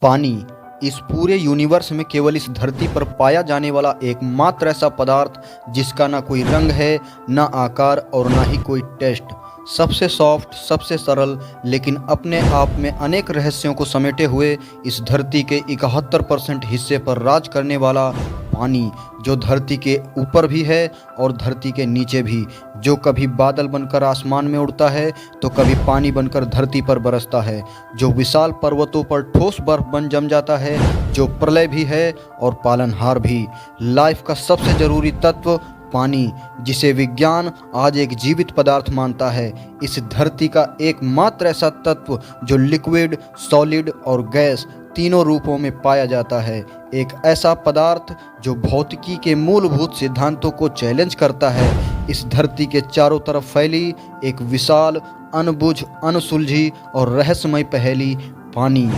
पानी इस पूरे यूनिवर्स में केवल इस धरती पर पाया जाने वाला एकमात्र ऐसा पदार्थ जिसका ना कोई रंग है, ना आकार और ना ही कोई टेस्ट। सबसे सॉफ्ट, सबसे सरल, लेकिन अपने आप में अनेक रहस्यों को समेटे हुए इस धरती के 71% हिस्से पर राज करने वाला पानी, जो धरती के ऊपर भी है और धरती के नीचे भी, जो कभी बादल बनकर आसमान में उड़ता है तो कभी पानी बनकर धरती पर बरसता है, जो विशाल पर्वतों पर ठोस बर्फ बन जम जाता है, जो प्रलय भी है और पालनहार भी। लाइफ का सबसे जरूरी तत्व पानी, जिसे विज्ञान आज एक जीवित पदार्थ मानता है। इस धरती का एकमात्र ऐसा तत्व जो लिक्विड, सॉलिड और गैस तीनों रूपों में पाया जाता है। एक ऐसा पदार्थ जो भौतिकी के मूलभूत सिद्धांतों को चैलेंज करता है। इस धरती के चारों तरफ फैली एक विशाल, अनबुझ, अनसुलझी और रहस्यमय पहेली, पानी,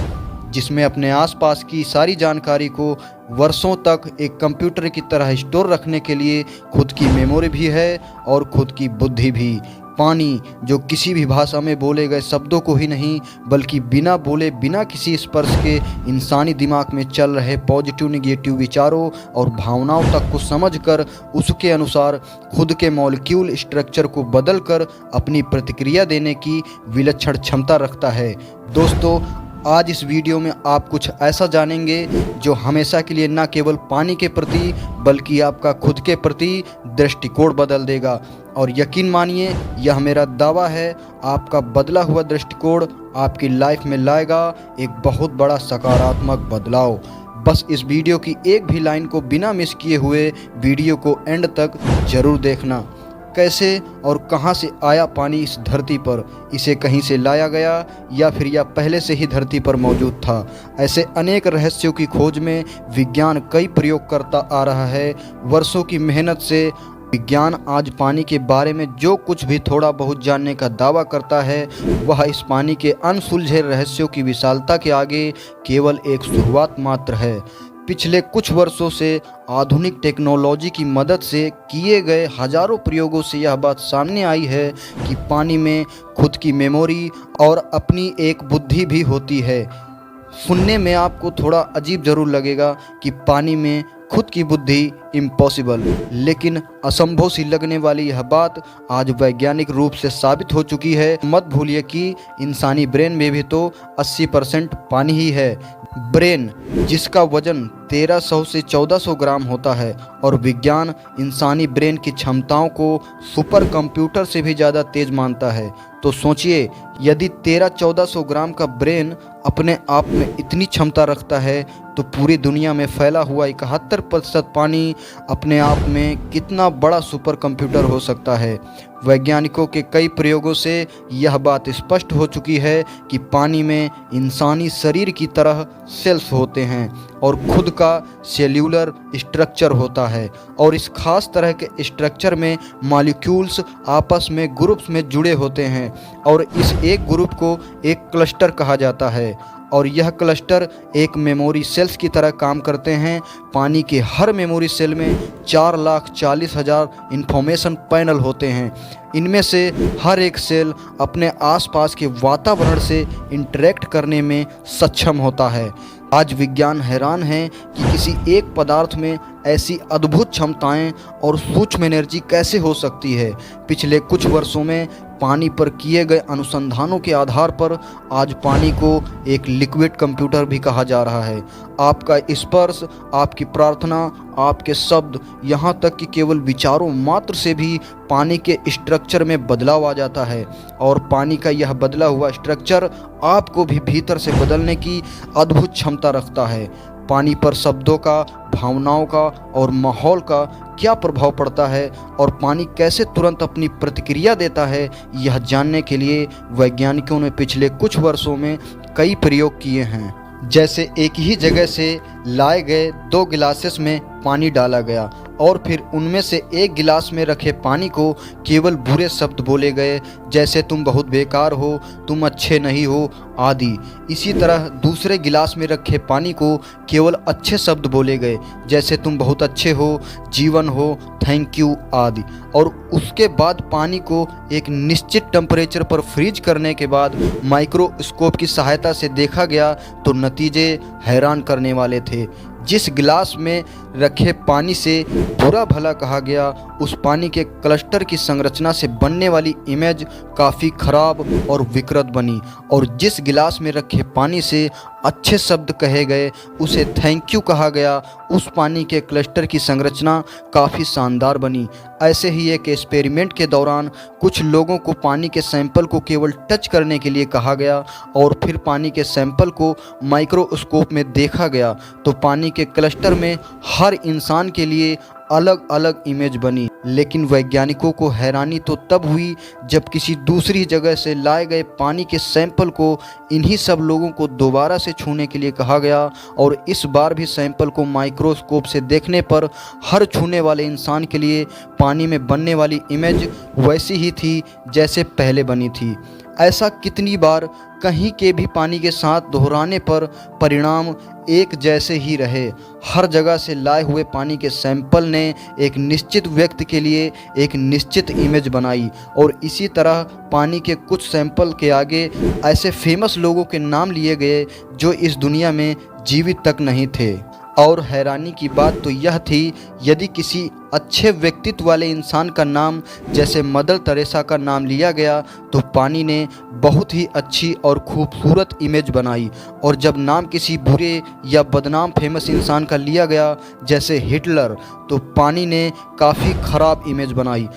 जिसमें अपने आसपास की सारी जानकारी को वर्षों तक एक कंप्यूटर की तरह स्टोर रखने के लिए खुद की मेमोरी भी है और खुद की बुद्धि भी। पानी जो किसी भी भाषा में बोले गए शब्दों को ही नहीं, बल्कि बिना बोले, बिना किसी स्पर्श के इंसानी दिमाग में चल रहे पॉजिटिव, नेगेटिव विचारों और भावनाओं तक को समझकर उसके अनुसार खुद के मॉलिक्यूल स्ट्रक्चर को बदलकर अपनी प्रतिक्रिया देने की विलक्षण क्षमता रखता है। दोस्तों, आज इस वीडियो में आप कुछ ऐसा जानेंगे जो हमेशा के लिए न केवल पानी के प्रति बल्कि आपका खुद के प्रति दृष्टिकोण बदल देगा। और यकीन मानिए, यह मेरा दावा है, आपका बदला हुआ दृष्टिकोण आपकी लाइफ में लाएगा एक बहुत बड़ा सकारात्मक बदलाव। बस इस वीडियो की एक भी लाइन को बिना मिस किए हुए वीडियो को एंड तक जरूर देखना। कैसे और कहां से आया पानी इस धरती पर? इसे कहीं से लाया गया या फिर यह पहले से ही धरती पर मौजूद था? ऐसे अनेक रहस्यों की खोज में विज्ञान कई प्रयोग करता आ रहा है। वर्षों की मेहनत से विज्ञान आज पानी के बारे में जो कुछ भी थोड़ा बहुत जानने का दावा करता है, वह इस पानी के अनसुलझे रहस्यों की विशालता के आगे केवल एक शुरुआत मात्र है। पिछले कुछ वर्षों से आधुनिक टेक्नोलॉजी की मदद से किए गए हजारों प्रयोगों से यह बात सामने आई है कि पानी में खुद की मेमोरी और अपनी एक बुद्धि भी होती है। सुनने में आपको थोड़ा अजीब जरूर लगेगा कि पानी में खुद की बुद्धि इम्पॉसिबल, लेकिन असंभव सी लगने वाली यह बात आज वैज्ञानिक रूप से साबित हो चुकी है। मत भूलिए कि इंसानी ब्रेन में भी तो 80% पानी ही है। ब्रेन जिसका वजन 1300 से 1400 ग्राम होता है, और विज्ञान इंसानी ब्रेन की क्षमताओं को सुपर कंप्यूटर से भी ज़्यादा तेज मानता है। तो सोचिए, यदि 1300-1400 ग्राम का ब्रेन अपने आप में इतनी क्षमता रखता है, तो पूरी दुनिया में फैला हुआ 71% पानी अपने आप में कितना बड़ा सुपर कंप्यूटर हो सकता है। वैज्ञानिकों के कई प्रयोगों से यह बात स्पष्ट हो चुकी है कि पानी में इंसानी शरीर की तरह सेल्स होते हैं और खुद का सेल्यूलर स्ट्रक्चर होता है, और इस खास तरह के स्ट्रक्चर में मॉलिक्यूल्स आपस में ग्रुप्स में जुड़े होते हैं, और इस एक ग्रुप को एक क्लस्टर कहा जाता है, और यह क्लस्टर एक मेमोरी सेल्स की तरह काम करते हैं। पानी के हर मेमोरी सेल में 4,40,000 इंफॉर्मेशन पैनल होते हैं। इनमें से हर एक सेल अपने आसपास के वातावरण से इंटरेक्ट करने में सक्षम होता है। आज विज्ञान हैरान है कि किसी एक पदार्थ में ऐसी अद्भुत क्षमताएं और सूक्ष्म एनर्जी कैसे हो सकती है। पिछले कुछ वर्षों में पानी पर किए गए अनुसंधानों के आधार पर आज पानी को एक लिक्विड कंप्यूटर भी कहा जा रहा है। आपका स्पर्श, आपकी प्रार्थना, आपके शब्द, यहाँ तक कि केवल विचारों मात्र से भी पानी के स्ट्रक्चर में बदलाव आ जाता है, और पानी का यह बदला हुआ स्ट्रक्चर आपको भी भीतर से बदलने की अद्भुत क्षमता रखता है। पानी पर शब्दों का, भावनाओं का और माहौल का क्या प्रभाव पड़ता है, और पानी कैसे तुरंत अपनी प्रतिक्रिया देता है, यह जानने के लिए वैज्ञानिकों ने पिछले कुछ वर्षों में कई प्रयोग किए हैं। जैसे एक ही जगह से लाए गए 2 गिलासेस में पानी डाला गया, और फिर उनमें से एक गिलास में रखे पानी को केवल बुरे शब्द बोले गए, जैसे तुम बहुत बेकार हो, तुम अच्छे नहीं हो, आदि। इसी तरह दूसरे गिलास में रखे पानी को केवल अच्छे शब्द बोले गए, जैसे तुम बहुत अच्छे हो, जीवन हो, थैंक यू आदि। और उसके बाद पानी को एक निश्चित टेम्परेचर पर फ्रीज करने के बाद माइक्रोस्कोप की सहायता से देखा गया तो नतीजे हैरान करने वाले थे। जिस गिलास में रखे पानी से बुरा भला कहा गया, उस पानी के क्लस्टर की संरचना से बनने वाली इमेज काफ़ी खराब और विकृत बनी, और जिस गिलास में रखे पानी से अच्छे शब्द कहे गए, उसे थैंक यू कहा गया, उस पानी के क्लस्टर की संरचना काफ़ी शानदार बनी। ऐसे ही एक एक्सपेरिमेंट के दौरान कुछ लोगों को पानी के सैंपल को केवल टच करने के लिए कहा गया और फिर पानी के सैंपल को माइक्रोस्कोप में देखा गया तो पानी के क्लस्टर में हर इंसान के लिए अलग अलग इमेज बनी। लेकिन वैज्ञानिकों को हैरानी तो तब हुई जब किसी दूसरी जगह से लाए गए पानी के सैंपल को इन्हीं सब लोगों को दोबारा से छूने के लिए कहा गया, और इस बार भी सैंपल को माइक्रोस्कोप से देखने पर हर छूने वाले इंसान के लिए पानी में बनने वाली इमेज वैसी ही थी जैसे पहले बनी थी। ऐसा कितनी बार कहीं के भी पानी के साथ दोहराने पर परिणाम एक जैसे ही रहे। हर जगह से लाए हुए पानी के सैंपल ने एक निश्चित व्यक्ति के लिए एक निश्चित इमेज बनाई, और इसी तरह पानी के कुछ सैंपल के आगे ऐसे फेमस लोगों के नाम लिए गए जो इस दुनिया में जीवित तक नहीं थे। और हैरानी की बात तो यह थी, यदि किसी अच्छे व्यक्तित्व वाले इंसान का नाम जैसे मदर तेरेसा का नाम लिया गया तो पानी ने बहुत ही अच्छी और खूबसूरत इमेज बनाई, और जब नाम किसी बुरे या बदनाम फेमस इंसान का लिया गया जैसे हिटलर, तो पानी ने काफ़ी ख़राब इमेज बनाई।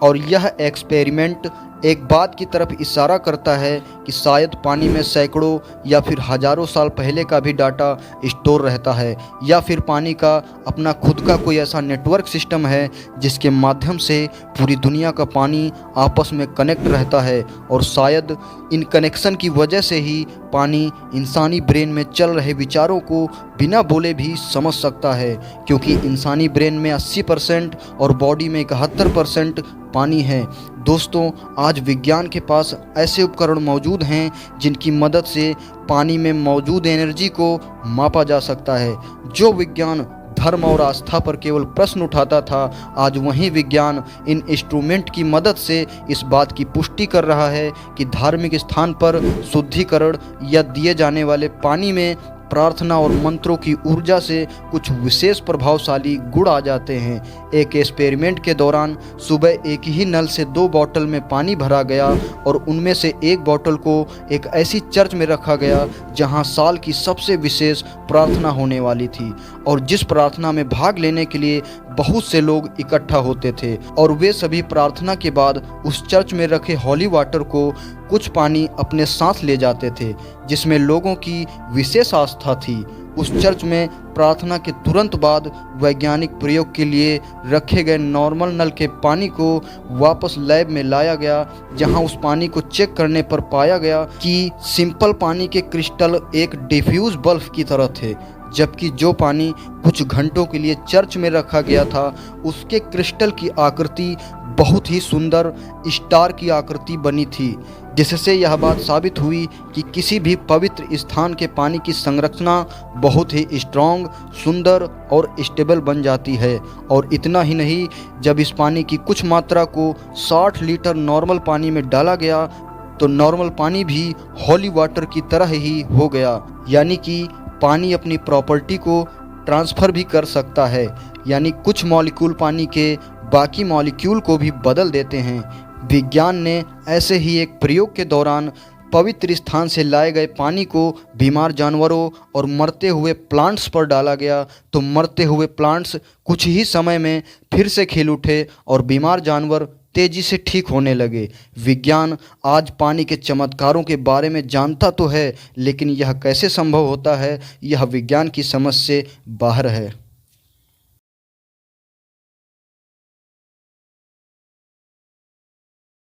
और यह एक्सपेरिमेंट एक बात की तरफ इशारा करता है कि शायद पानी में सैकड़ों या फिर हज़ारों साल पहले का भी डाटा स्टोर रहता है, या फिर पानी का अपना खुद का कोई ऐसा नेटवर्क सिस्टम है जिसके माध्यम से पूरी दुनिया का पानी आपस में कनेक्ट रहता है, और शायद इन कनेक्शन की वजह से ही पानी इंसानी ब्रेन में चल रहे विचारों को बिना बोले भी समझ सकता है, क्योंकि इंसानी ब्रेन में 80% और बॉडी में 71% पानी है। दोस्तों, आज विज्ञान के पास ऐसे उपकरण मौजूद हैं जिनकी मदद से पानी में मौजूद एनर्जी को मापा जा सकता है। जो विज्ञान धर्म और आस्था पर केवल प्रश्न उठाता था, आज वही विज्ञान इन इंस्ट्रूमेंट की मदद से इस बात की पुष्टि कर रहा है कि धार्मिक स्थान पर शुद्धिकरण या दिए जाने वाले पानी में प्रार्थना और मंत्रों की ऊर्जा से कुछ विशेष प्रभावशाली गुण आ जाते हैं। एक एक्सपेरिमेंट के दौरान सुबह एक ही नल से 2 बोतल में पानी भरा गया, और उनमें से एक बोतल को एक ऐसी चर्च में रखा गया जहां साल की सबसे विशेष प्रार्थना होने वाली थी, और जिस प्रार्थना में भाग लेने के लिए बहुत से लोग इकट्ठा होते थे, और वे सभी प्रार्थना के बाद उस चर्च में रखे हॉली वाटर को कुछ पानी अपने साथ ले जाते थे, जिसमें लोगों की विशेष आस्था थी। उस चर्च में प्रार्थना के तुरंत बाद वैज्ञानिक प्रयोग के लिए रखे गए नॉर्मल नल के पानी को वापस लैब में लाया गया, जहां उस पानी को चेक करने पर पाया गया कि सिंपल पानी के क्रिस्टल एक डिफ्यूज बल्ब की तरह थे, जबकि जो पानी कुछ घंटों के लिए चर्च में रखा गया था उसके क्रिस्टल की आकृति बहुत ही सुंदर स्टार की आकृति बनी थी, जिससे यह बात साबित हुई कि किसी भी पवित्र स्थान के पानी की संरचना बहुत ही स्ट्रॉन्ग, सुंदर और स्टेबल बन जाती है। और इतना ही नहीं, जब इस पानी की कुछ मात्रा को 60 लीटर नॉर्मल पानी में डाला गया तो नॉर्मल पानी भी हॉली वाटर की तरह ही हो गया, यानी कि पानी अपनी प्रॉपर्टी को ट्रांसफ़र भी कर सकता है, यानी कुछ मॉलिक्यूल पानी के बाकी मॉलिक्यूल को भी बदल देते हैं। विज्ञान ने ऐसे ही एक प्रयोग के दौरान पवित्र स्थान से लाए गए पानी को बीमार जानवरों और मरते हुए प्लांट्स पर डाला गया, तो मरते हुए प्लांट्स कुछ ही समय में फिर से खिल उठे और बीमार जानवर तेजी से ठीक होने लगे। विज्ञान आज पानी के चमत्कारों के बारे में जानता तो है, लेकिन यह कैसे संभव होता है, यह विज्ञान की समझ से बाहर है।